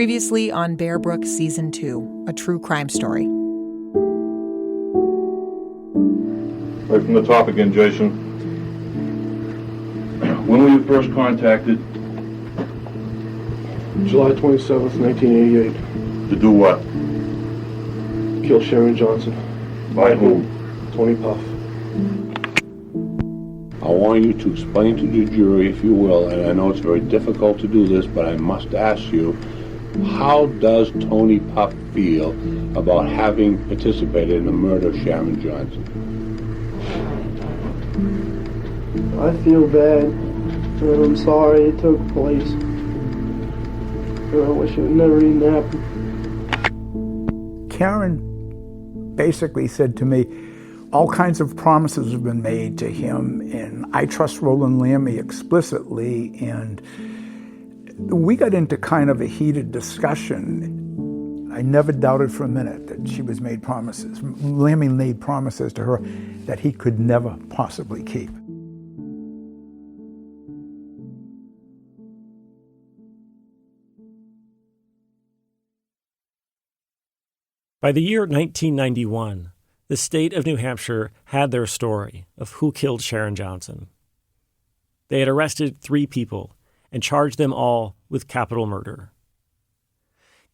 Previously on Bear Brook Season 2, a true crime story. Right from the top again, Jason. When were you first contacted? July 27th, 1988. To do what? Kill Sharon Johnson. By whom? Tony Puff. I want you to explain to the jury, if you will, and I know it's very difficult to do this, but I must ask you, how does Tony Puff feel about having participated in the murder of Sharon Johnson? I feel bad, and I'm sorry it took place. And I wish it would never even happen. Karen basically said to me, all kinds of promises have been made to him, and I trust Roland Lammy explicitly, and we got into kind of a heated discussion. I never doubted for a minute that she was made promises. Lammy made promises to her that he could never possibly keep. By the year 1991, the state of New Hampshire had their story of who killed Sharon Johnson. They had arrested 3 people and charged them all with capital murder.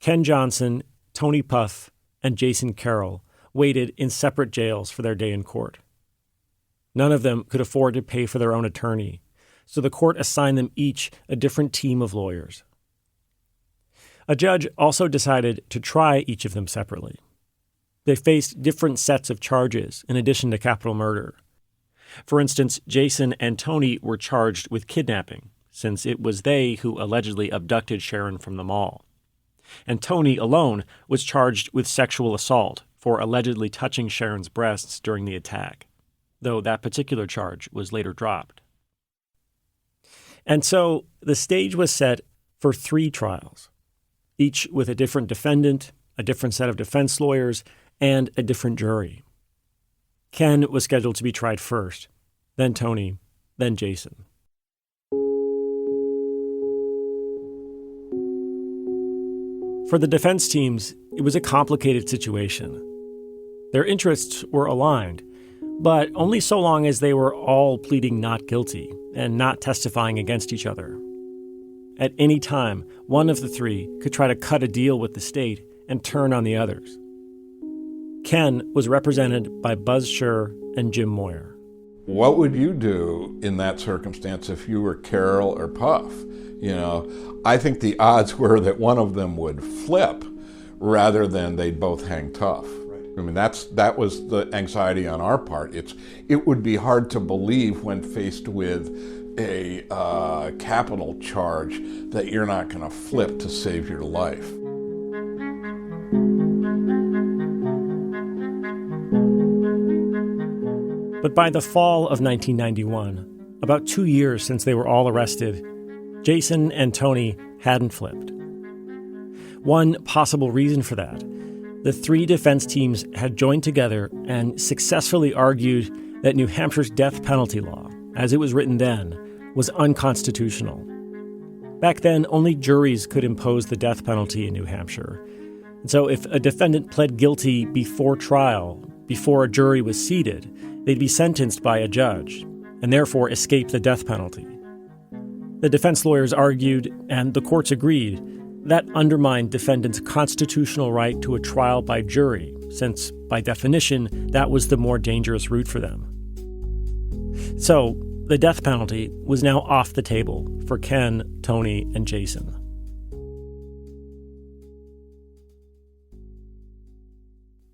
Ken Johnson, Tony Puff, and Jason Carroll waited in separate jails for their day in court. None of them could afford to pay for their own attorney, so the court assigned them each a different team of lawyers. A judge also decided to try each of them separately. They faced different sets of charges in addition to capital murder. For instance, Jason and Tony were charged with kidnapping, since it was they who allegedly abducted Sharon from the mall. And Tony alone was charged with sexual assault for allegedly touching Sharon's breasts during the attack, though that particular charge was later dropped. And so the stage was set for 3 trials, each with a different defendant, a different set of defense lawyers, and a different jury. Ken was scheduled to be tried first, then Tony, then Jason. For the defense teams, it was a complicated situation. Their interests were aligned, but only so long as they were all pleading not guilty and not testifying against each other. At any time, one of the 3 could try to cut a deal with the state and turn on the others. Ken was represented by Buzz Scher and Jim Moyer. What would you do in that circumstance if you were Carroll or Puff? You know, I think the odds were that one of them would flip rather than they'd both hang tough. Right. I mean, that was the anxiety on our part. It would be hard to believe when faced with a capital charge that you're not going to flip to save your life. But by the fall of 1991, about 2 years since they were all arrested, Jason and Tony hadn't flipped. One possible reason for that, the 3 defense teams had joined together and successfully argued that New Hampshire's death penalty law, as it was written then, was unconstitutional. Back then, only juries could impose the death penalty in New Hampshire. And so if a defendant pled guilty before trial, before a jury was seated, they'd be sentenced by a judge and therefore escape the death penalty. The defense lawyers argued, and the courts agreed, that undermined defendants' constitutional right to a trial by jury, since, by definition, that was the more dangerous route for them. So, the death penalty was now off the table for Ken, Tony, and Jason.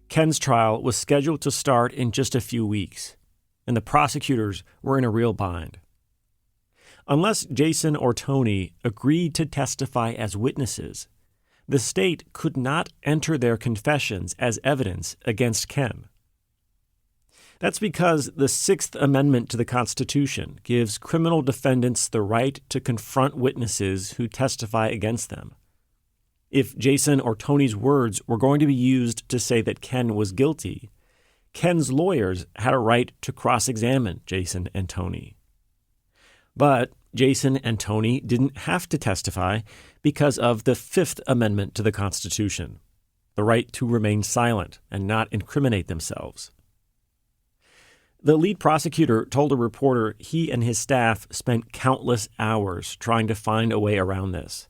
Ken's trial was scheduled to start in just a few weeks, and the prosecutors were in a real bind. Unless Jason or Tony agreed to testify as witnesses, the state could not enter their confessions as evidence against Ken. That's because the Sixth Amendment to the Constitution gives criminal defendants the right to confront witnesses who testify against them. If Jason or Tony's words were going to be used to say that Ken was guilty, Ken's lawyers had a right to cross-examine Jason and Tony. But Jason and Tony didn't have to testify because of the Fifth Amendment to the Constitution, the right to remain silent and not incriminate themselves. The lead prosecutor told a reporter he and his staff spent countless hours trying to find a way around this.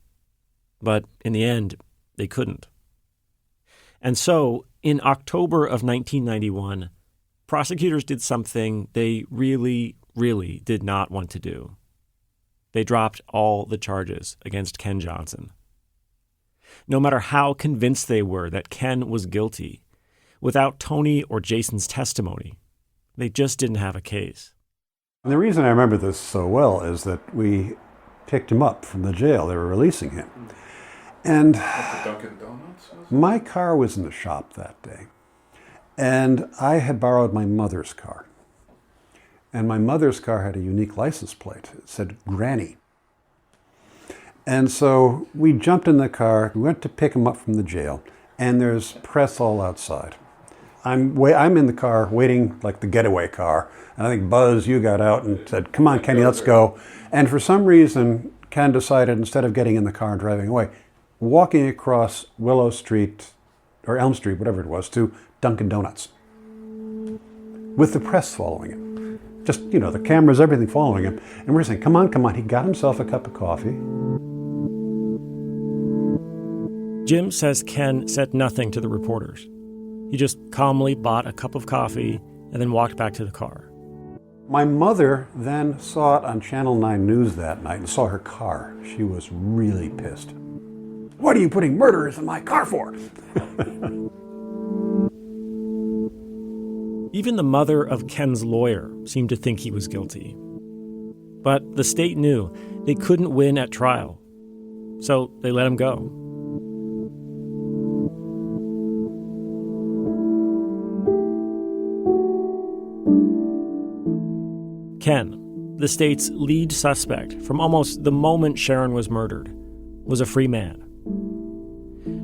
But in the end, they couldn't. And so, in October of 1991, prosecutors did something they really, really did not want to do. They dropped all the charges against Ken Johnson. No matter how convinced they were that Ken was guilty, without Tony or Jason's testimony, they just didn't have a case. And the reason I remember this so well is that we picked him up from the jail. They were releasing him. And Dunkin' Donuts? my car was in the shop that day. And I had borrowed my mother's car. And my mother's car had a unique license plate. It said Granny. And so we jumped in the car, we went to pick him up from the jail, and there's press all outside. I'm in the car waiting like the getaway car. And I think, Buzz, you got out and said, come on, Kenny, let's go. And for some reason, Ken decided, instead of getting in the car and driving away, walking across Willow Street, or Elm Street, whatever it was, to Dunkin' Donuts, with the press following him. Just, the cameras, everything following him. And we're saying, come on, come on. He got himself a cup of coffee. Jim says Ken said nothing to the reporters. He just calmly bought a cup of coffee and then walked back to the car. My mother then saw it on Channel 9 News that night and saw her car. She was really pissed. What are you putting murderers in my car for? Even the mother of Ken's lawyer seemed to think he was guilty. But the state knew they couldn't win at trial, so they let him go. Ken, the state's lead suspect from almost the moment Sharon was murdered, was a free man.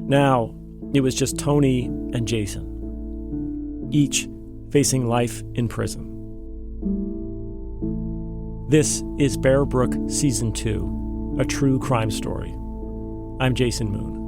Now, it was just Tony and Jason, each facing life in prison. This is Bear Brook Season 2, a true crime story. I'm Jason Moon.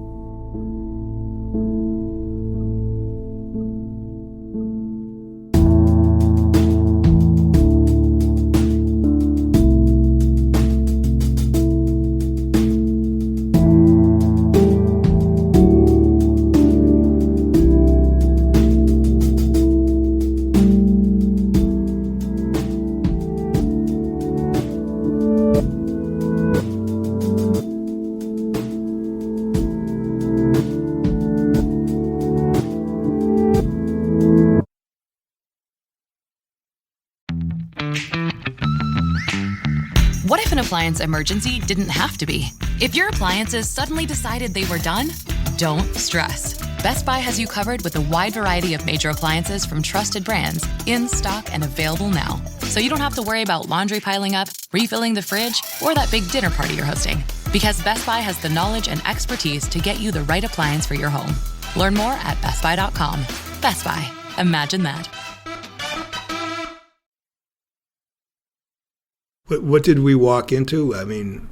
What if an appliance emergency didn't have to be? If your appliances suddenly decided they were done, don't stress. Best Buy has you covered with a wide variety of major appliances from trusted brands, in stock and available now. So you don't have to worry about laundry piling up, refilling the fridge, or that big dinner party you're hosting. Because Best Buy has the knowledge and expertise to get you the right appliance for your home. Learn more at bestbuy.com. Best Buy. Imagine that. What did we walk into? I mean,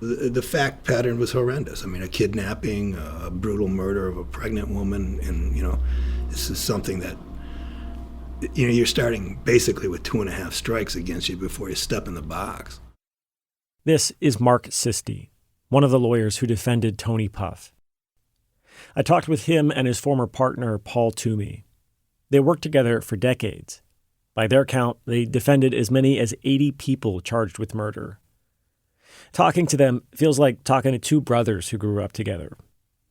the fact pattern was horrendous. I mean, a kidnapping, a brutal murder of a pregnant woman, and, this is something that, you're starting basically with 2.5 strikes against you before you step in the box. This is Mark Sisti, one of the lawyers who defended Tony Puff. I talked with him and his former partner, Paul Toomey. They worked together for decades. By their count, they defended as many as 80 people charged with murder. Talking to them feels like talking to two brothers who grew up together.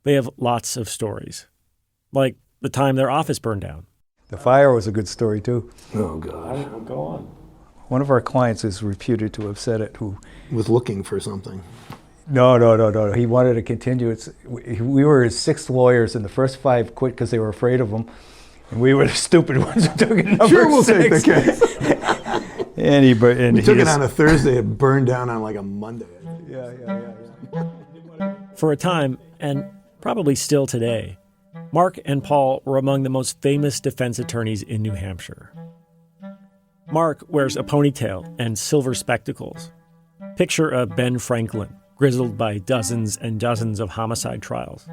They have lots of stories, like the time their office burned down. The fire was a good story, too. Oh, God. Go on. One of our clients is reputed to have said it, who Was looking for something. No. He wanted to continue. We were his 6 lawyers, and the first 5 quit because they were afraid of him. And we were the stupid ones who took it number 6. Sure, we'll take the case. and we took it on a Thursday, it burned down on like a Monday. Yeah. For a time, and probably still today, Mark and Paul were among the most famous defense attorneys in New Hampshire. Mark wears a ponytail and silver spectacles. Picture a Ben Franklin, grizzled by dozens and dozens of homicide trials.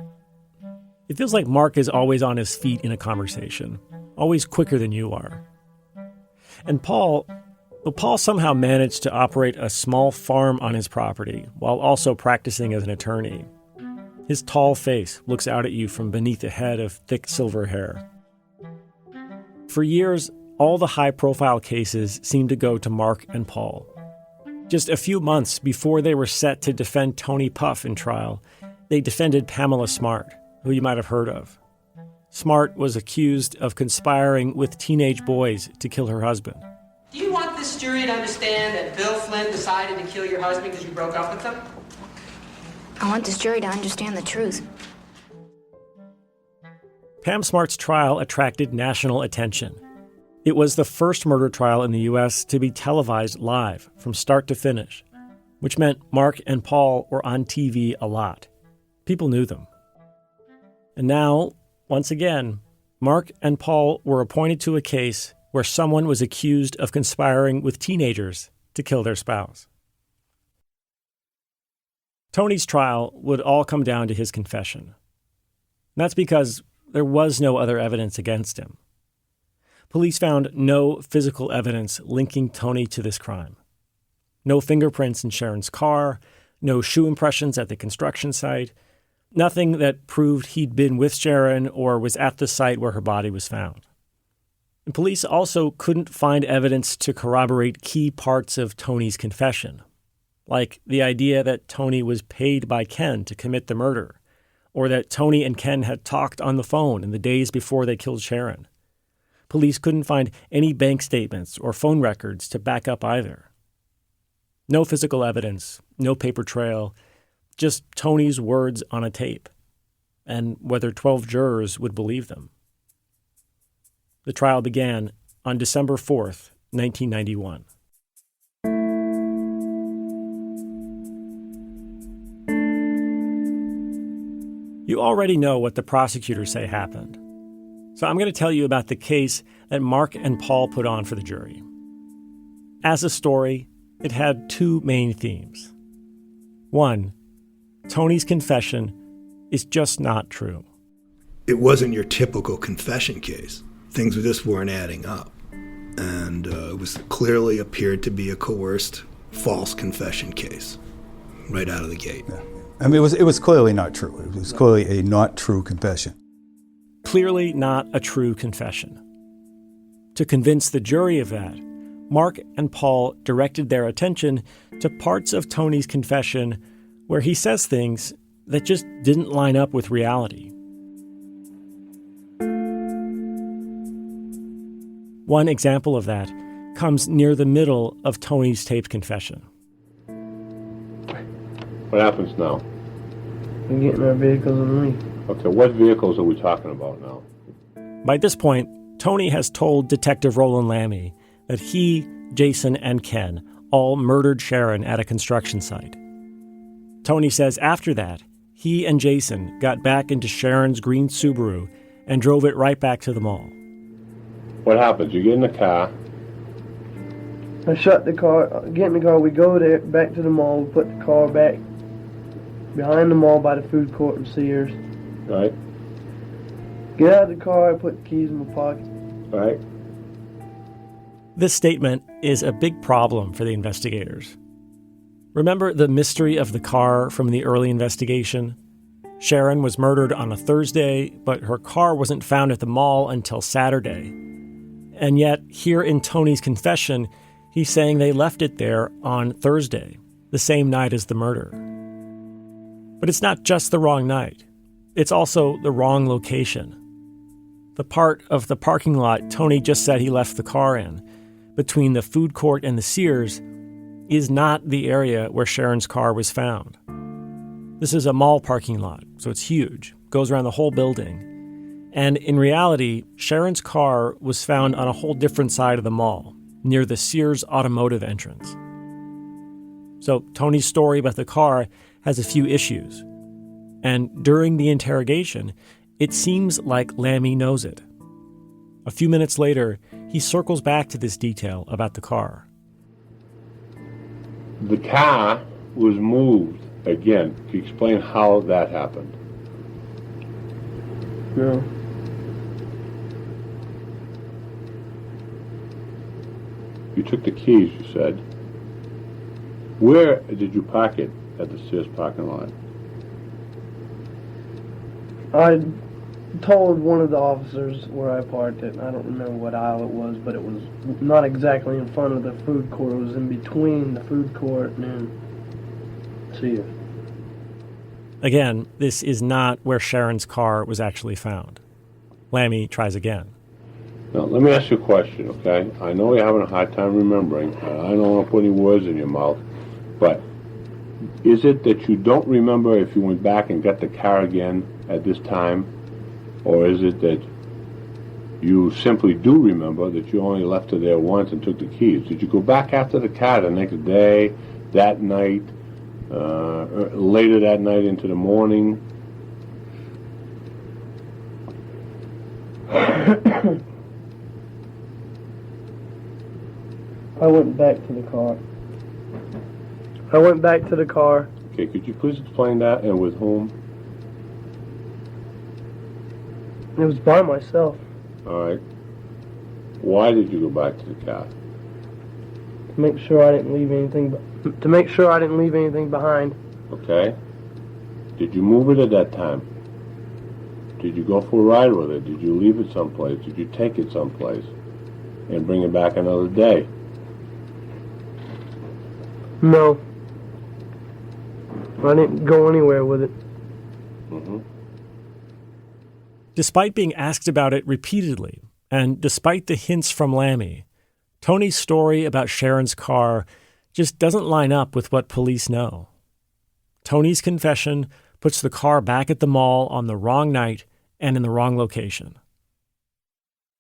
It feels like Mark is always on his feet in a conversation, always quicker than you are. And Paul somehow managed to operate a small farm on his property while also practicing as an attorney. His tall face looks out at you from beneath a head of thick silver hair. For years, all the high-profile cases seemed to go to Mark and Paul. Just a few months before they were set to defend Tony Puff in trial, they defended Pamela Smart, who you might have heard of. Smart was accused of conspiring with teenage boys to kill her husband. Do you want this jury to understand that Bill Flynn decided to kill your husband because you broke up with him? I want this jury to understand the truth. Pam Smart's trial attracted national attention. It was the first murder trial in the U.S. to be televised live from start to finish, which meant Mark and Paul were on TV a lot. People knew them. And now, once again, Mark and Paul were appointed to a case where someone was accused of conspiring with teenagers to kill their spouse. Tony's trial would all come down to his confession. And that's because there was no other evidence against him. Police found no physical evidence linking Tony to this crime. No fingerprints in Sharon's car, no shoe impressions at the construction site, nothing that proved he'd been with Sharon or was at the site where her body was found. And police also couldn't find evidence to corroborate key parts of Tony's confession, like the idea that Tony was paid by Ken to commit the murder, or that Tony and Ken had talked on the phone in the days before they killed Sharon. Police couldn't find any bank statements or phone records to back up either. No physical evidence, no paper trail, just Tony's words on a tape, and whether 12 jurors would believe them. The trial began on December 4th, 1991. You already know what the prosecutors say happened. So I'm going to tell you about the case that Mark and Paul put on for the jury. As a story, it had two main themes. One, Tony's confession is just not true. It wasn't your typical confession case. Things just weren't adding up. And it was clearly appeared to be a coerced, false confession case right out of the gate. Yeah. I mean, it was clearly not true. It was clearly a not true confession. Clearly not a true confession. To convince the jury of that, Mark and Paul directed their attention to parts of Tony's confession where he says things that just didn't line up with reality. One example of that comes near the middle of Tony's taped confession. What happens now? We get in our vehicles and leave. Okay, what vehicles are we talking about now? By this point, Tony has told Detective Roland Lammy that he, Jason, and Ken all murdered Sharon at a construction site. Tony says after that, he and Jason got back into Sharon's green Subaru and drove it right back to the mall. What happens? You get in the car. I shut the car, get in the car, we go there, back to the mall, we put the car back behind the mall by the food court and Sears. Right. Get out of the car, I put the keys in my pocket. Right. This statement is a big problem for the investigators. Remember the mystery of the car from the early investigation? Sharon was murdered on a Thursday, but her car wasn't found at the mall until Saturday. And yet, here in Tony's confession, he's saying they left it there on Thursday, the same night as the murder. But it's not just the wrong night. It's also the wrong location. The part of the parking lot Tony just said he left the car in, between the food court and the Sears, is not the area where Sharon's car was found. This is a mall parking lot, so it's huge, goes around the whole building. And in reality, Sharon's car was found on a whole different side of the mall, near the Sears automotive entrance. So Tony's story about the car has a few issues. And during the interrogation, it seems like Lammy knows it. A few minutes later, he circles back to this detail about the car. The car was moved. Again, can you explain how that happened? No. You took the keys, you said. Where did you park it at the Sears parking lot? I told one of the officers where I parked it. I don't remember what aisle it was, but it was not exactly in front of the food court. It was in between the food court and Sears. Again, this is not where Sharon's car was actually found. Lammy tries again. Now, let me ask you a question, okay? I know you're having a hard time remembering. I don't want to put any words in your mouth, but is it that you don't remember if you went back and got the car again at this time, or is it that you simply do remember that you only left it there once and took the keys? Did you go back after the car the next day, that night, later that night into the morning? I went back to the car. I went back to the car. Okay, could you please explain that, and with whom? It was by myself. All right. Why did you go back to the car? To make sure I didn't leave anything. To make sure I didn't leave anything behind. Okay. Did you move it at that time? Did you go for a ride with it? Did you leave it someplace? Did you take it someplace and bring it back another day? No. I didn't go anywhere with it. Mm-hmm. Despite being asked about it repeatedly, and despite the hints from Lammy, Tony's story about Sharon's car just doesn't line up with what police know. Tony's confession puts the car back at the mall on the wrong night and in the wrong location.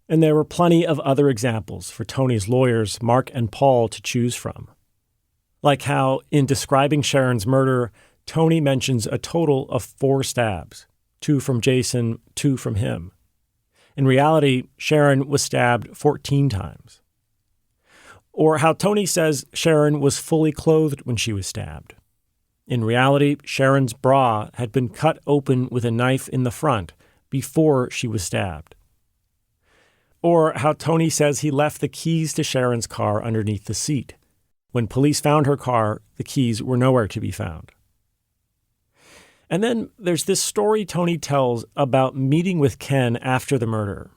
And there were plenty of other examples for Tony's lawyers, Mark and Paul, to choose from. Like how, in describing Sharon's murder, Tony mentions a total of 4 stabs, 2 from Jason, 2 from him. In reality, Sharon was stabbed 14 times. Or how Tony says Sharon was fully clothed when she was stabbed. In reality, Sharon's bra had been cut open with a knife in the front before she was stabbed. Or how Tony says he left the keys to Sharon's car underneath the seat. When police found her car, the keys were nowhere to be found. And then there's this story Tony tells about meeting with Ken after the murder.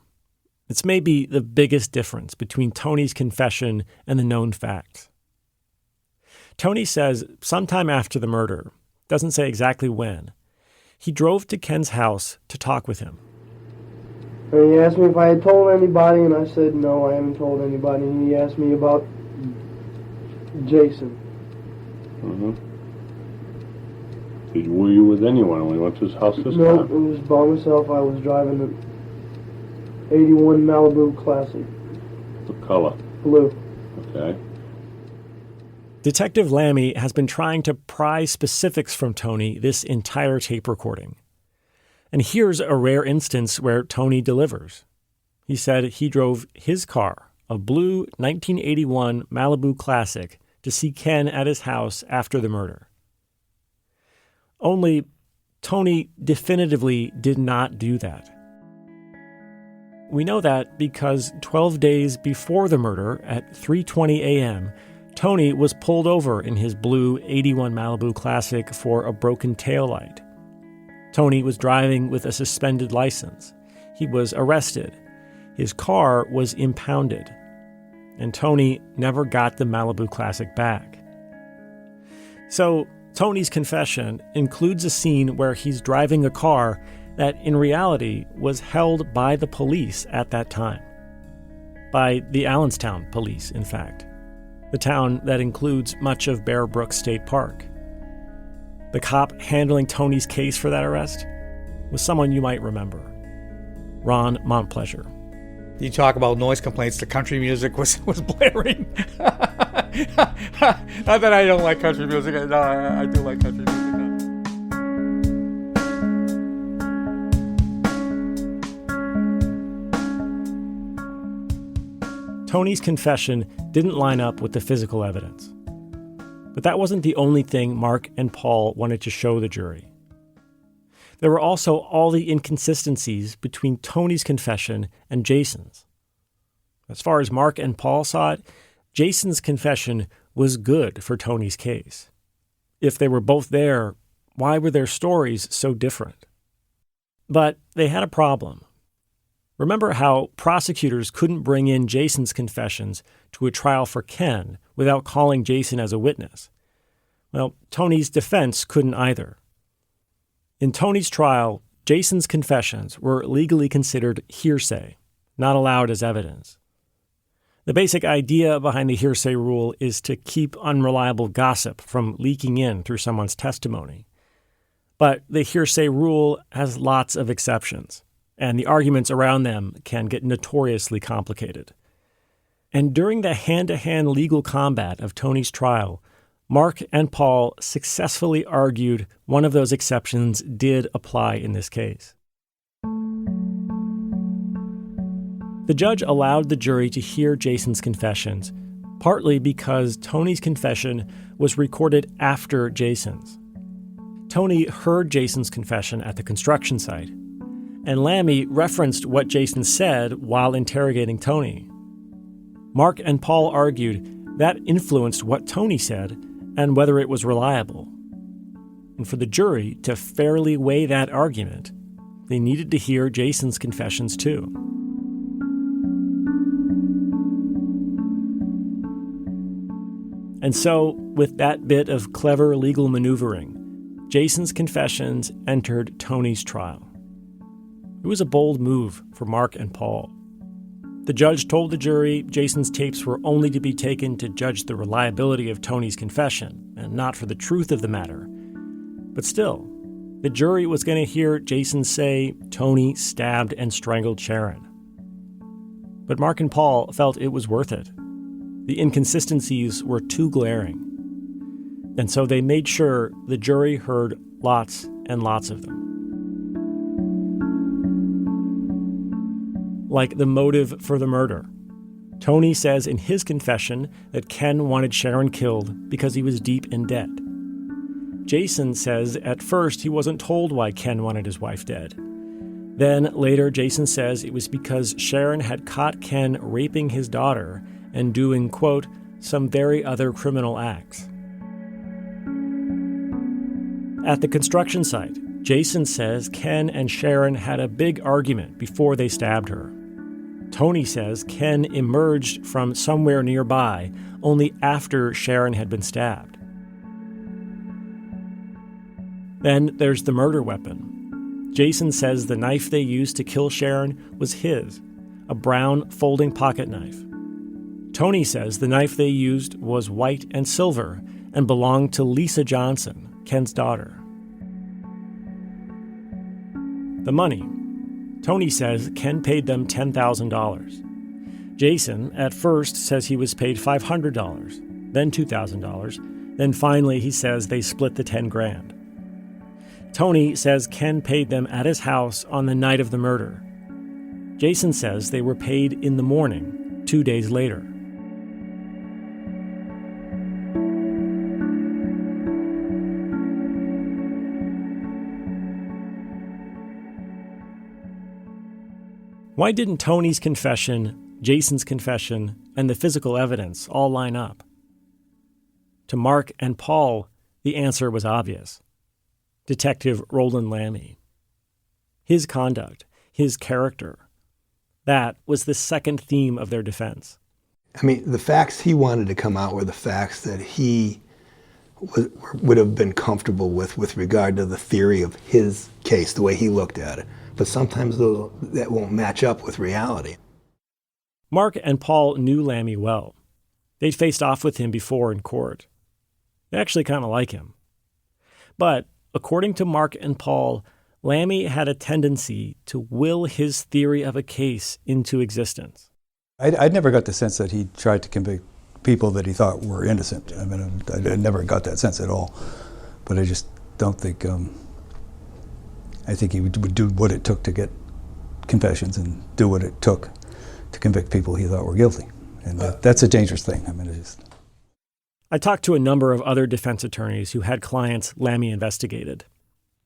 It's maybe the biggest difference between Tony's confession and the known facts. Tony says sometime after the murder, doesn't say exactly when, he drove to Ken's house to talk with him. And he asked me if I had told anybody, and I said no, I haven't told anybody. And he asked me about Jason. Mm-hmm. Were you with anyone when you went to his house this time? No, it was by myself. I was driving an 81 Malibu Classic. What color? Blue. Okay. Detective Lammy has been trying to pry specifics from Tony this entire tape recording. And here's a rare instance where Tony delivers. He said he drove his car, a blue 1981 Malibu Classic, to see Ken at his house after the murder. Only Tony definitively did not do that. We know that because 12 days before the murder, at 3:20 a.m., Tony was pulled over in his blue 81 Malibu Classic for a broken taillight. Tony was driving with a suspended license. He was arrested. His car was impounded. And Tony never got the Malibu Classic back. So Tony's confession includes a scene where he's driving a car that in reality was held by the police at that time. By the Allenstown police, in fact. The town that includes much of Bear Brook State Park. The cop handling Tony's case for that arrest was someone you might remember. Ron Montpleasure. You talk about noise complaints, the country music was blaring. Not that I don't like country music. No, I do like country music. Tony's confession didn't line up with the physical evidence. But that wasn't the only thing Mark and Paul wanted to show the jury. There were also all the inconsistencies between Tony's confession and Jason's. As far as Mark and Paul saw it, Jason's confession was good for Tony's case. If they were both there, why were their stories so different? But they had a problem. Remember how prosecutors couldn't bring in Jason's confessions to a trial for Ken without calling Jason as a witness? Well, Tony's defense couldn't either. In Tony's trial, Jason's confessions were legally considered hearsay, not allowed as evidence. The basic idea behind the hearsay rule is to keep unreliable gossip from leaking in through someone's testimony. But the hearsay rule has lots of exceptions, and the arguments around them can get notoriously complicated. And during the hand-to-hand legal combat of Tony's trial, Mark and Paul successfully argued one of those exceptions did apply in this case. The judge allowed the jury to hear Jason's confessions, partly because Tony's confession was recorded after Jason's. Tony heard Jason's confession at the construction site, and Lammy referenced what Jason said while interrogating Tony. Mark and Paul argued that influenced what Tony said and whether it was reliable. And for the jury to fairly weigh that argument, they needed to hear Jason's confessions too. And so, with that bit of clever legal maneuvering, Jason's confessions entered Tony's trial. It was a bold move for Mark and Paul. The judge told the jury Jason's tapes were only to be taken to judge the reliability of Tony's confession, and not for the truth of the matter. But still, the jury was going to hear Jason say Tony stabbed and strangled Sharon. But Mark and Paul felt it was worth it. The inconsistencies were too glaring. And so they made sure the jury heard lots and lots of them. Like the motive for the murder. Tony says in his confession that Ken wanted Sharon killed because he was deep in debt. Jason says at first he wasn't told why Ken wanted his wife dead. Then later Jason says it was because Sharon had caught Ken raping his daughter and doing, quote, some very other criminal acts. At the construction site, Jason says Ken and Sharon had a big argument before they stabbed her. Tony says Ken emerged from somewhere nearby only after Sharon had been stabbed. Then there's the murder weapon. Jason says the knife they used to kill Sharon was his, a brown folding pocket knife. Tony says the knife they used was white and silver and belonged to Lisa Johnson, Ken's daughter. The money. Tony says Ken paid them $10,000. Jason, at first, says he was paid $500, then $2,000, then finally he says they split the $10,000. Tony says Ken paid them at his house on the night of the murder. Jason says they were paid in the morning, 2 days later. Why didn't Tony's confession, Jason's confession, and the physical evidence all line up? To Mark and Paul, the answer was obvious. Detective Roland Lammy. His conduct, his character, that was the second theme of their defense. I mean, the facts he wanted to come out were the facts that he would have been comfortable with regard to the theory of his case, the way he looked at it. But sometimes that won't match up with reality. Mark and Paul knew Lammy well. They'd faced off with him before in court. They actually kind of like him. But according to Mark and Paul, Lammy had a tendency to will his theory of a case into existence. I never got the sense that he tried to convict people that he thought were innocent. I mean, I never got that sense at all. But I just don't think... I think he would do what it took to get confessions and do what it took to convict people he thought were guilty. And that's a dangerous thing. I mean, it is. I talked to a number of other defense attorneys who had clients Lammy investigated.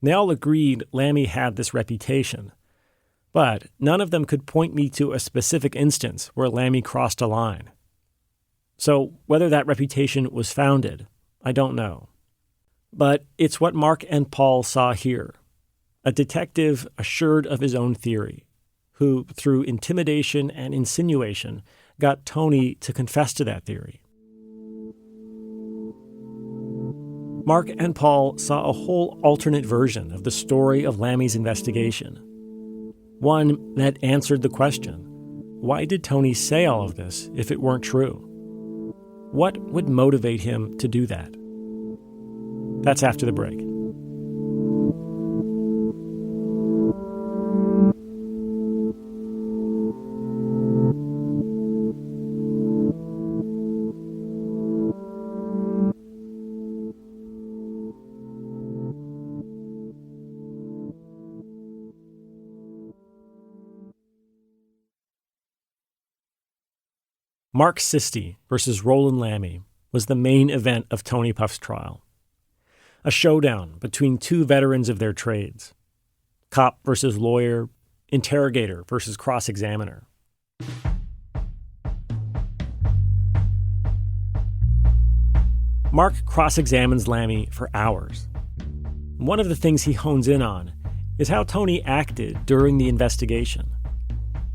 They all agreed Lammy had this reputation, but none of them could point me to a specific instance where Lammy crossed a line. So whether that reputation was founded, I don't know. But it's what Mark and Paul saw here. A detective assured of his own theory, who, through intimidation and insinuation, got Tony to confess to that theory. Mark and Paul saw a whole alternate version of the story of Lammy's investigation. One that answered the question, why did Tony say all of this if it weren't true? What would motivate him to do that? That's after the break. Mark Sisti versus Roland Lammy was the main event of Tony Puff's trial. A showdown between two veterans of their trades. Cop versus lawyer, interrogator versus cross-examiner. Mark cross-examines Lammy for hours. One of the things he hones in on is how Tony acted during the investigation.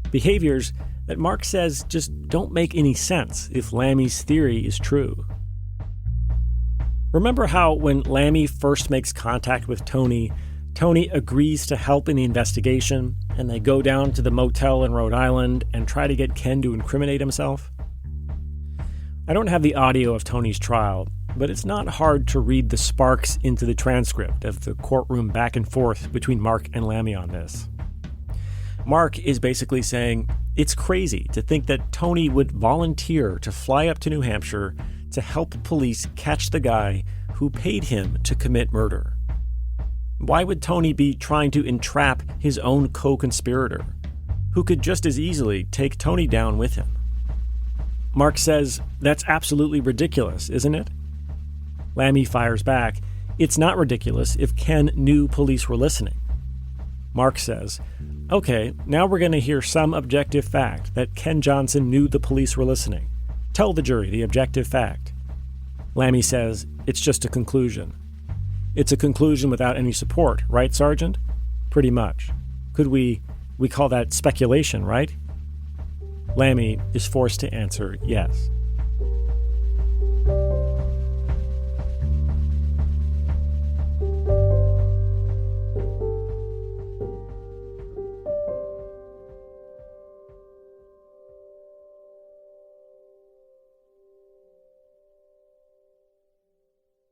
Behaviors that Mark says just don't make any sense if Lammy's theory is true. Remember how when Lammy first makes contact with Tony agrees to help in the investigation, and they go down to the motel in Rhode Island and try to get Ken to incriminate himself? I don't have the audio of Tony's trial, but it's not hard to read the sparks into the transcript of the courtroom back and forth between Mark and Lammy on this. Mark is basically saying it's crazy to think that Tony would volunteer to fly up to New Hampshire to help police catch the guy who paid him to commit murder. Why would Tony be trying to entrap his own co-conspirator, who could just as easily take Tony down with him? Mark says, that's absolutely ridiculous, isn't it? Lammy fires back, it's not ridiculous if Ken knew police were listening. Mark says, okay, now we're going to hear some objective fact that Ken Johnson knew the police were listening. Tell the jury the objective fact. Lammy says, it's just a conclusion. It's a conclusion without any support, right, Sergeant? Pretty much. Could we call that speculation, right? Lammy is forced to answer yes.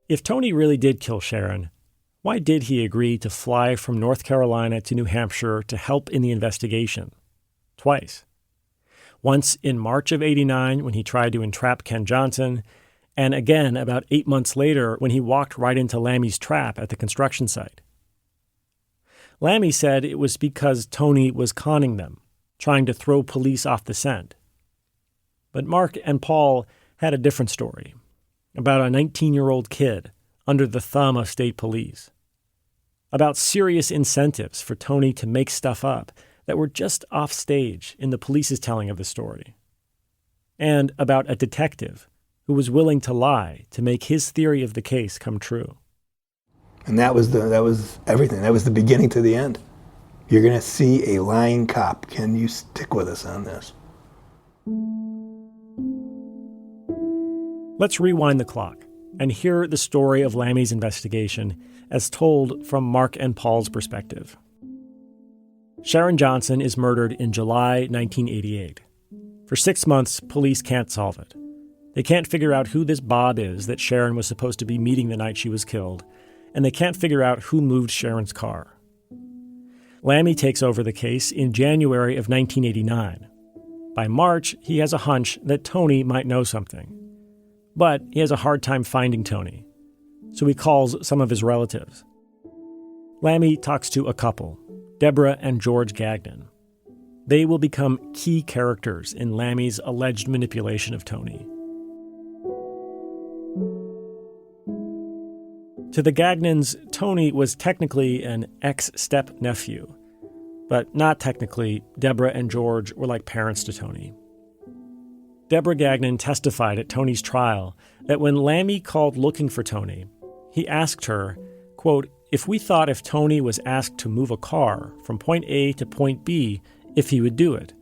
If Tony really did kill Sharon, why did he agree to fly from North Carolina to New Hampshire to help in the investigation? Twice. Once in March of '89 when he tried to entrap Ken Johnson, and again about 8 months later when he walked right into Lammy's trap at the construction site. Lammy said it was because Tony was conning them, trying to throw police off the scent. But Mark and Paul had a different story, about a 19-year-old kid under the thumb of state police, about serious incentives for Tony to make stuff up that were just off stage in the police's telling of the story, and about a detective who was willing to lie to make his theory of the case come true. And that was everything. That was the beginning to the end. You're going to see a lying cop. Can you stick with us on this? Let's rewind the clock and hear the story of Lammy's investigation as told from Mark and Paul's perspective. Sharon Johnson is murdered in July 1988. For 6 months, police can't solve it. They can't figure out who this Bob is that Sharon was supposed to be meeting the night she was killed, and they can't figure out who moved Sharon's car. Lammy takes over the case in January of 1989. By March, he has a hunch that Tony might know something. But he has a hard time finding Tony, so he calls some of his relatives. Lammy talks to a couple, Deborah and George Gagnon. They will become key characters in Lammy's alleged manipulation of Tony. To the Gagnons, Tony was technically an ex-step-nephew, but not technically. Deborah and George were like parents to Tony. Deborah Gagnon testified at Tony's trial that when Lammy called looking for Tony, he asked her, quote, if we thought if Tony was asked to move a car from point A to point B, if he would do it.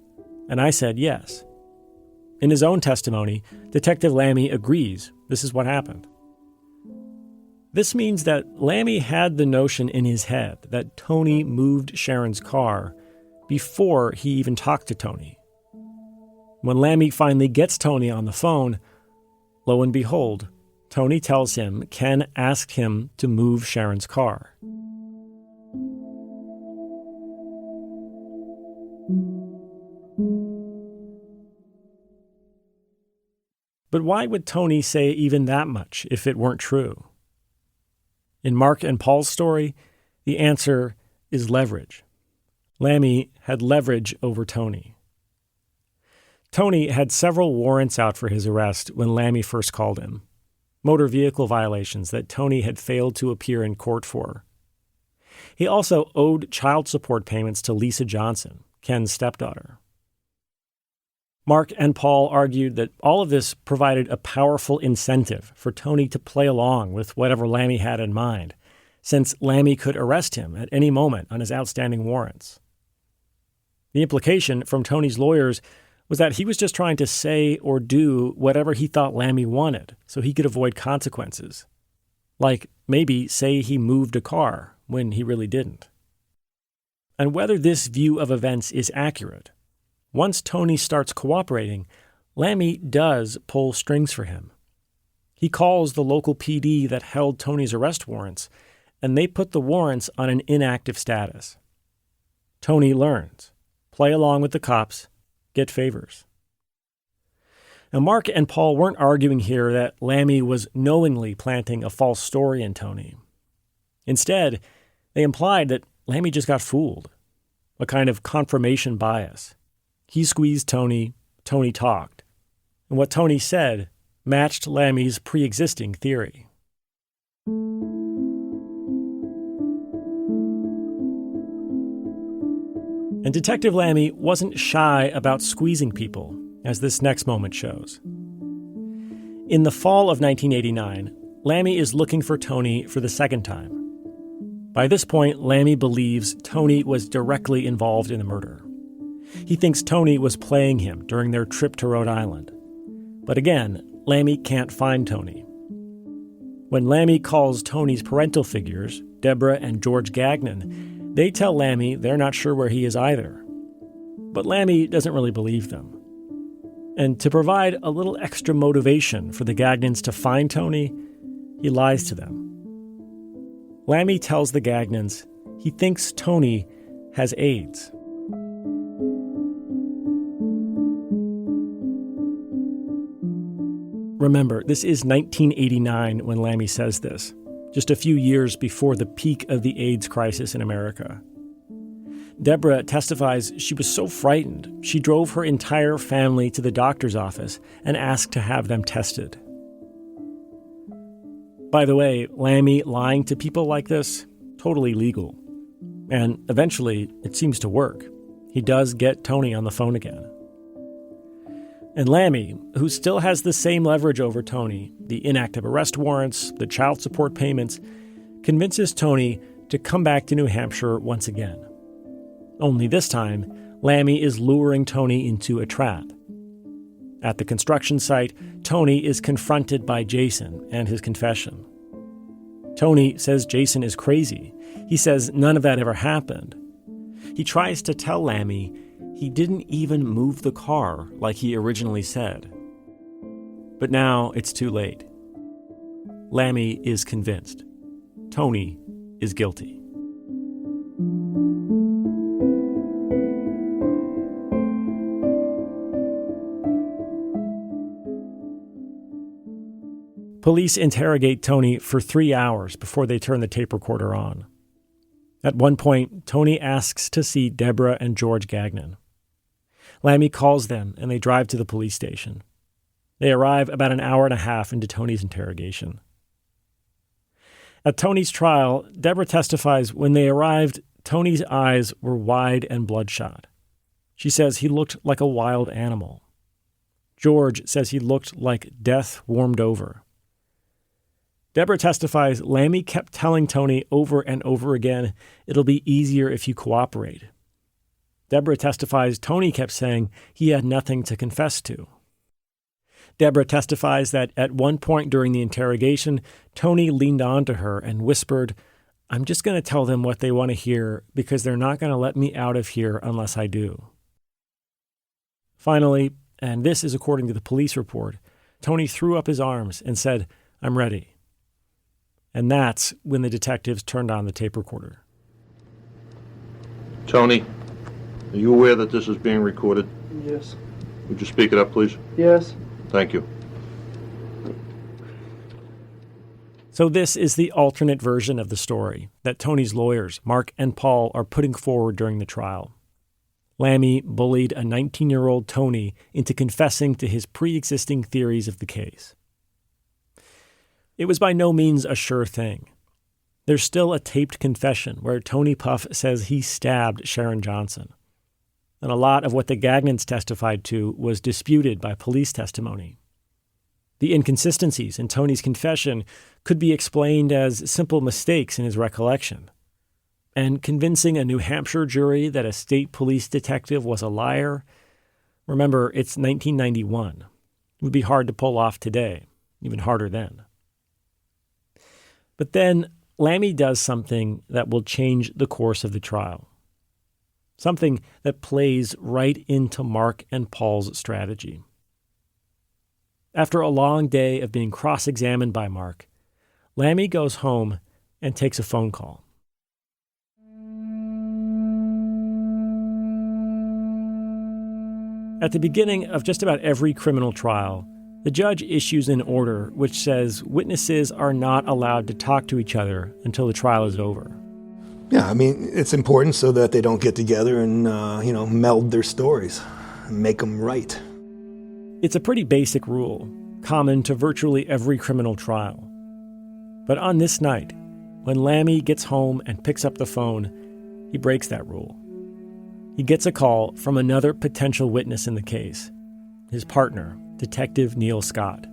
And I said yes. In his own testimony, Detective Lammy agrees this is what happened. This means that Lammy had the notion in his head that Tony moved Sharon's car before he even talked to Tony. When Lammy finally gets Tony on the phone, lo and behold, Tony tells him Ken asked him to move Sharon's car. But why would Tony say even that much if it weren't true? In Mark and Paul's story, the answer is leverage. Lammy had leverage over Tony. Tony had several warrants out for his arrest when Lammy first called him. Motor vehicle violations that Tony had failed to appear in court for. He also owed child support payments to Lisa Johnson, Ken's stepdaughter. Mark and Paul argued that all of this provided a powerful incentive for Tony to play along with whatever Lammy had in mind, since Lammy could arrest him at any moment on his outstanding warrants. The implication from Tony's lawyers was that he was just trying to say or do whatever he thought Lammy wanted so he could avoid consequences. Like maybe say he moved a car when he really didn't. And whether this view of events is accurate, once Tony starts cooperating, Lammy does pull strings for him. He calls the local PD that held Tony's arrest warrants, and they put the warrants on an inactive status. Tony learns. Play along with the cops, get favors. Now, Mark and Paul weren't arguing here that Lammy was knowingly planting a false story in Tony. Instead, they implied that Lammy just got fooled, a kind of confirmation bias. He squeezed Tony, Tony talked, and what Tony said matched Lammy's pre-existing theory. And Detective Lammy wasn't shy about squeezing people, as this next moment shows. In the fall of 1989, Lammy is looking for Tony for the second time. By this point, Lammy believes Tony was directly involved in the murder. He thinks Tony was playing him during their trip to Rhode Island. But again, Lammy can't find Tony. When Lammy calls Tony's parental figures, Deborah and George Gagnon, they tell Lammy they're not sure where he is either. But Lammy doesn't really believe them. And to provide a little extra motivation for the Gagnons to find Tony, he lies to them. Lammy tells the Gagnons he thinks Tony has AIDS. Remember, this is 1989 when Lammy says this, just a few years before the peak of the AIDS crisis in America. Deborah testifies she was so frightened, she drove her entire family to the doctor's office and asked to have them tested. By the way, Lammy lying to people like this, totally legal. And eventually, it seems to work. He does get Tony on the phone again. And Lammy, who still has the same leverage over Tony, the inactive arrest warrants, the child support payments, convinces Tony to come back to New Hampshire once again. Only this time, Lammy is luring Tony into a trap. At the construction site, Tony is confronted by Jason and his confession. Tony says Jason is crazy. He says none of that ever happened. He tries to tell Lammy he didn't even move the car like he originally said. But now it's too late. Lammy is convinced. Tony is guilty. Police interrogate Tony for 3 hours before they turn the tape recorder on. At one point, Tony asks to see Deborah and George Gagnon. Lammy calls them, and they drive to the police station. They arrive about an hour and a half into Tony's interrogation. At Tony's trial, Deborah testifies when they arrived, Tony's eyes were wide and bloodshot. She says he looked like a wild animal. George says he looked like death warmed over. Deborah testifies Lammy kept telling Tony over and over again, "It'll be easier if you cooperate." Deborah testifies Tony kept saying he had nothing to confess to. Deborah testifies that at one point during the interrogation, Tony leaned on to her and whispered, "I'm just going to tell them what they want to hear because they're not going to let me out of here unless I do." Finally, and this is according to the police report, Tony threw up his arms and said, "I'm ready." And that's when the detectives turned on the tape recorder. Tony, are you aware that this is being recorded? Yes. Would you speak it up, please? Yes. Thank you. So this is the alternate version of the story that Tony's lawyers, Mark and Paul, are putting forward during the trial. Lammy bullied a 19-year-old Tony into confessing to his pre-existing theories of the case. It was by no means a sure thing. There's still a taped confession where Tony Puff says he stabbed Sharon Johnson. And a lot of what the Gagnons testified to was disputed by police testimony. The inconsistencies in Tony's confession could be explained as simple mistakes in his recollection. And convincing a New Hampshire jury that a state police detective was a liar, remember, it's 1991, would be hard to pull off today, even harder then. But then Lammy does something that will change the course of the trial. Something that plays right into Mark and Paul's strategy. After a long day of being cross-examined by Mark, Lammy goes home and takes a phone call. At the beginning of just about every criminal trial, the judge issues an order which says witnesses are not allowed to talk to each other until the trial is over. Yeah, I mean, it's important so that they don't get together and, meld their stories and make them right. It's a pretty basic rule, common to virtually every criminal trial. But on this night, when Lammy gets home and picks up the phone, he breaks that rule. He gets a call from another potential witness in the case, his partner, Detective Neil Scott.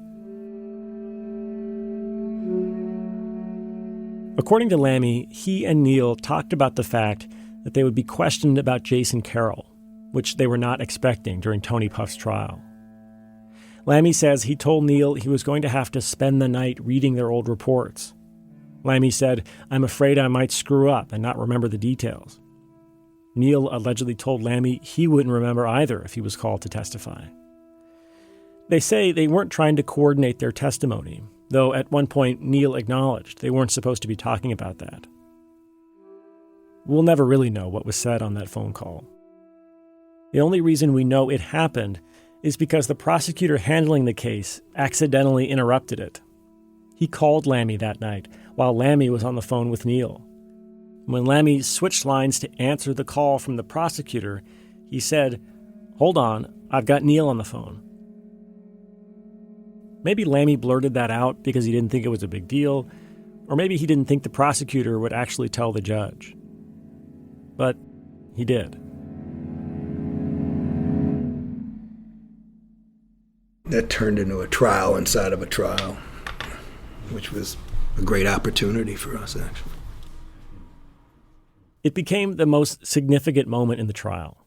According to Lammy, he and Neil talked about the fact that they would be questioned about Jason Carroll, which they were not expecting during Tony Puff's trial. Lammy says he told Neil he was going to have to spend the night reading their old reports. Lammy said, "I'm afraid I might screw up and not remember the details." Neil allegedly told Lammy he wouldn't remember either if he was called to testify. They say they weren't trying to coordinate their testimony, though at one point Neil acknowledged they weren't supposed to be talking about that. We'll never really know what was said on that phone call. The only reason we know it happened is because the prosecutor handling the case accidentally interrupted it. He called Lammy that night while Lammy was on the phone with Neil. When Lammy switched lines to answer the call from the prosecutor, he said, "Hold on, I've got Neil on the phone." Maybe Lammy blurted that out because he didn't think it was a big deal, or maybe he didn't think the prosecutor would actually tell the judge. But he did. That turned into a trial inside of a trial, which was a great opportunity for us, actually. It became the most significant moment in the trial.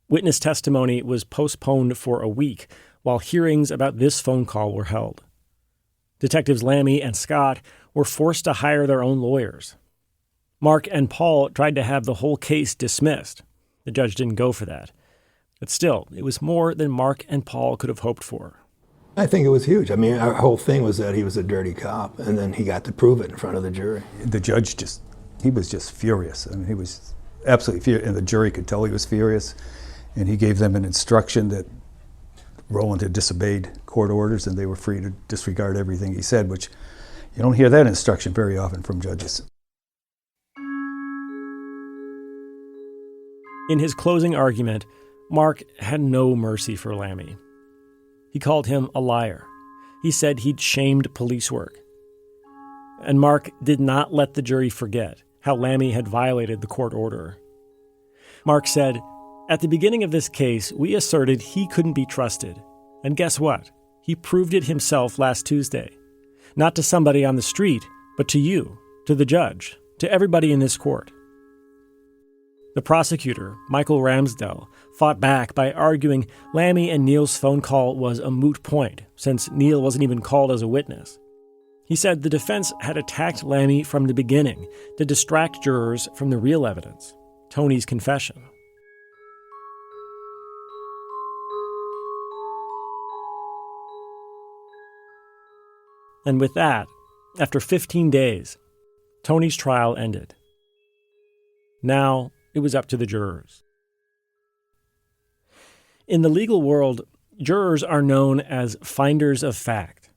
Witness testimony was postponed for a week while hearings about this phone call were held. Detectives Lammy and Scott were forced to hire their own lawyers. Mark and Paul tried to have the whole case dismissed. The judge didn't go for that. But still, it was more than Mark and Paul could have hoped for. I think it was huge. I mean, our whole thing was that he was a dirty cop, and then he got to prove it in front of the jury. The judge he was just furious. I mean, he was absolutely furious, and the jury could tell he was furious. And he gave them an instruction that Rowland had disobeyed court orders and they were free to disregard everything he said, which you don't hear that instruction very often from judges. In his closing argument, Mark had no mercy for Lammy. He called him a liar. He said he'd shamed police work. And Mark did not let the jury forget how Lammy had violated the court order. Mark said, "At the beginning of this case, we asserted he couldn't be trusted. And guess what? He proved it himself last Tuesday. Not to somebody on the street, but to you, to the judge, to everybody in this court." The prosecutor, Michael Ramsdell, fought back by arguing Lammy and Neal's phone call was a moot point, since Neal wasn't even called as a witness. He said the defense had attacked Lammy from the beginning to distract jurors from the real evidence, Tony's confession. And with that, after 15 days, Tony's trial ended. Now, it was up to the jurors. In the legal world, jurors are known as finders of fact.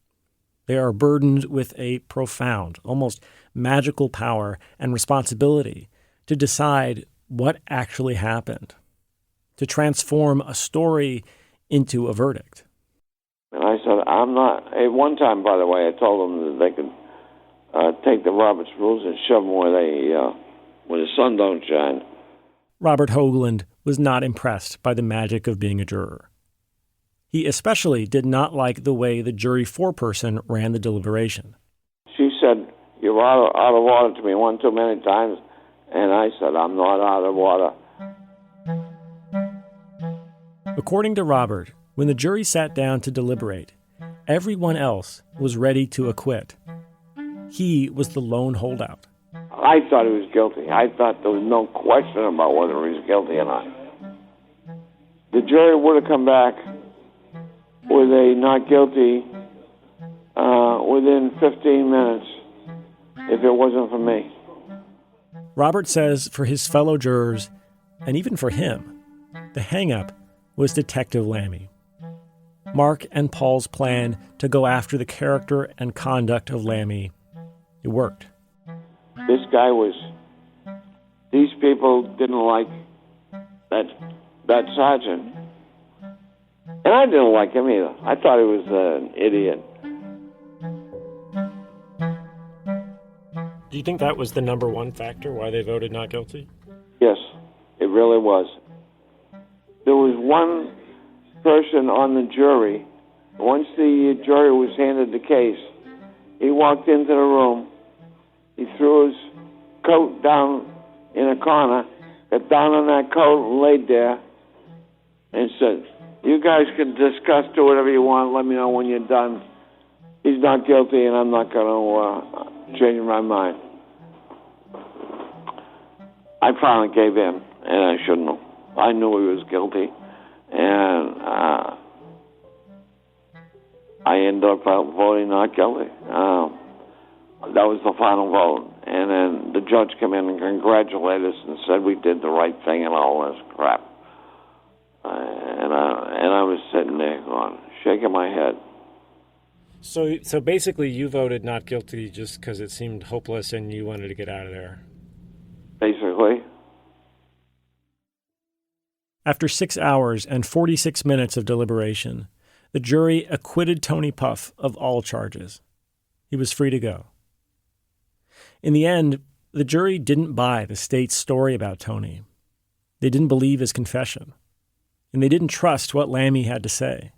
They are burdened with a profound, almost magical power and responsibility to decide what actually happened, to transform a story into a verdict. And I said, I'm not. At one time, by the way, I told them that they could take the Roberts rules and shove them where the sun don't shine. Robert Hoagland was not impressed by the magic of being a juror. He especially did not like the way the jury foreperson ran the deliberation. She said, "You're out of order to me one too many times." And I said, "I'm not out of order." According to Robert, when the jury sat down to deliberate, everyone else was ready to acquit. He was the lone holdout. I thought he was guilty. I thought there was no question about whether he was guilty or not. The jury would have come back with a not guilty within 15 minutes if it wasn't for me. Robert says for his fellow jurors, and even for him, the hang-up was Detective Lammy. Mark and Paul's plan to go after the character and conduct of Lammy, it worked. These people didn't like that sergeant. And I didn't like him either. I thought he was an idiot. Do you think that was the number one factor why they voted not guilty? Yes, it really was. There was one person on the jury. Once the jury was handed the case, he walked into the room, he threw his coat down in a corner, got down on that coat and laid there and said, "You guys can discuss, do whatever you want, let me know when you're done. He's not guilty and I'm not going to change my mind." I finally gave in, and I shouldn't have. I knew he was guilty, and I ended up voting not guilty. That was the final vote. And then the judge came in and congratulated us and said we did the right thing and all this crap. And I was sitting there going, shaking my head. So basically you voted not guilty just because it seemed hopeless and you wanted to get out of there. Basically. After 6 hours and 46 minutes of deliberation, the jury acquitted Tony Puff of all charges. He was free to go. In the end, the jury didn't buy the state's story about Tony. They didn't believe his confession. And they didn't trust what Lammy had to say.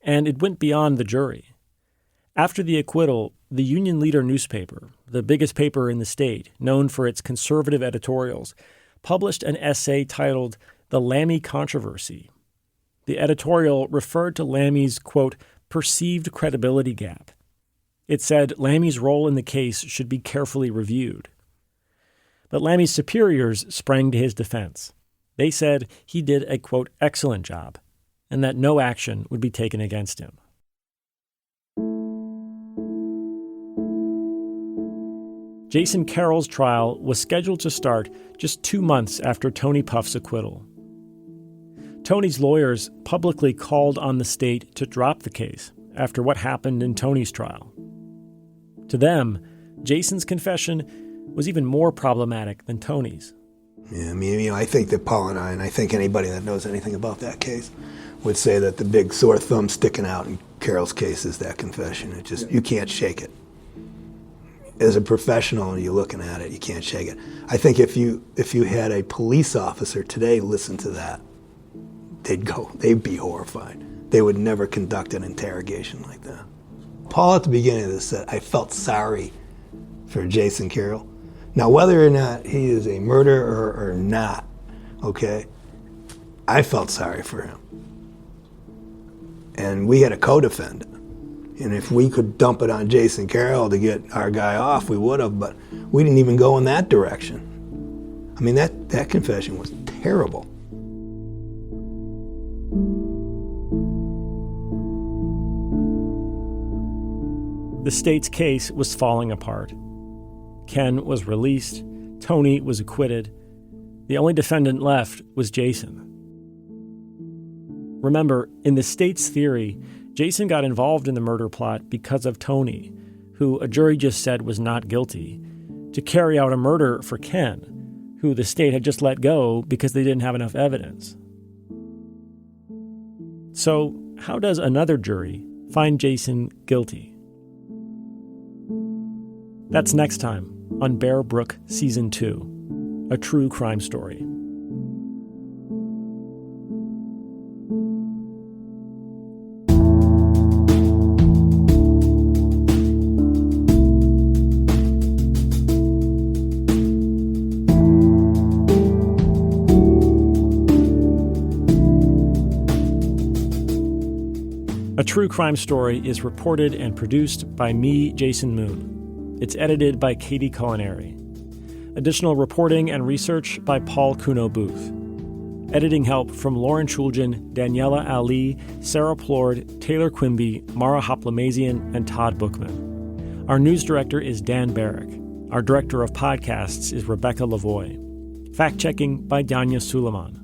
And it went beyond the jury. After the acquittal, the Union Leader newspaper, the biggest paper in the state, known for its conservative editorials, published an essay titled The Lammy Controversy. The editorial referred to Lammy's, quote, perceived credibility gap. It said Lammy's role in the case should be carefully reviewed. But Lammy's superiors sprang to his defense. They said he did a, quote, excellent job, and that no action would be taken against him. Jason Carroll's trial was scheduled to start just 2 months after Tony Puff's acquittal. Tony's lawyers publicly called on the state to drop the case after what happened in Tony's trial. To them, Jason's confession was even more problematic than Tony's. Yeah, I mean, I think that Paul and I think anybody that knows anything about that case would say that the big sore thumb sticking out in Carroll's case is that confession. It just, you can't shake it. as a professional and you're looking at it, you can't shake it. I think if you had a police officer today listen to that, they'd be horrified. They would never conduct an interrogation like that. Paul at the beginning of this said, I felt sorry for Jason Carroll. Now, whether or not he is a murderer or not, okay, I felt sorry for him. And we had a co-defendant. And if we could dump it on Jason Carroll to get our guy off, we would have, but we didn't even go in that direction. I mean, that confession was terrible. The state's case was falling apart. Ken was released. Tony was acquitted. The only defendant left was Jason. Remember, in the state's theory, Jason got involved in the murder plot because of Tony, who a jury just said was not guilty, to carry out a murder for Ken, who the state had just let go because they didn't have enough evidence. So, how does another jury find Jason guilty? That's next time on Bear Brook Season 2, a true crime story. A True Crime Story is reported and produced by me, Jason Moon. It's edited by Katie Culinary. Additional reporting and research by Paul Kuno-Booth. Editing help from Lauren Chulgin, Daniela Ali, Sarah Plord, Taylor Quimby, Mara Hoplamazian, and Todd Bookman. Our news director is Dan Barrick. Our director of podcasts is Rebecca Lavoie. Fact-checking by Danya Suleiman.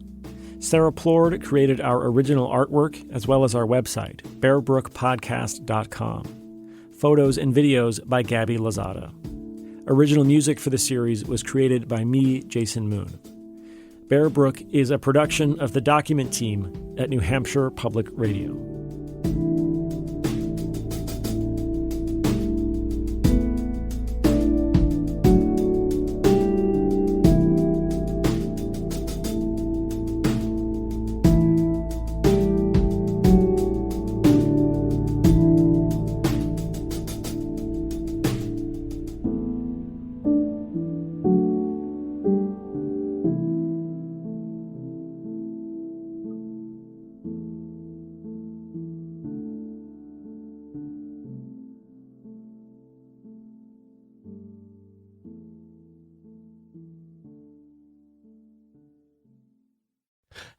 Sarah Plord created our original artwork as well as our website, bearbrookpodcast.com. Photos and videos by Gabby Lazada. Original music for the series was created by me, Jason Moon. Bear Brook is a production of the Document Team at New Hampshire Public Radio.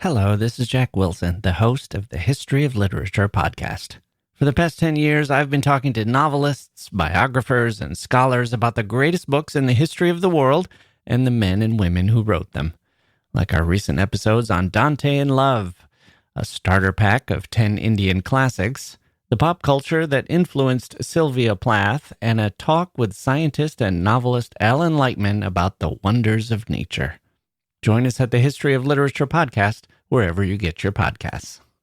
Hello, this is Jack Wilson, the host of the History of Literature podcast. For the past 10 years, I've been talking to novelists, biographers, and scholars about the greatest books in the history of the world and the men and women who wrote them. Like our recent episodes on Dante in Love, a starter pack of 10 Indian classics, the pop culture that influenced Sylvia Plath, and a talk with scientist and novelist Alan Lightman about the wonders of nature. Join us at the History of Literature podcast, wherever you get your podcasts.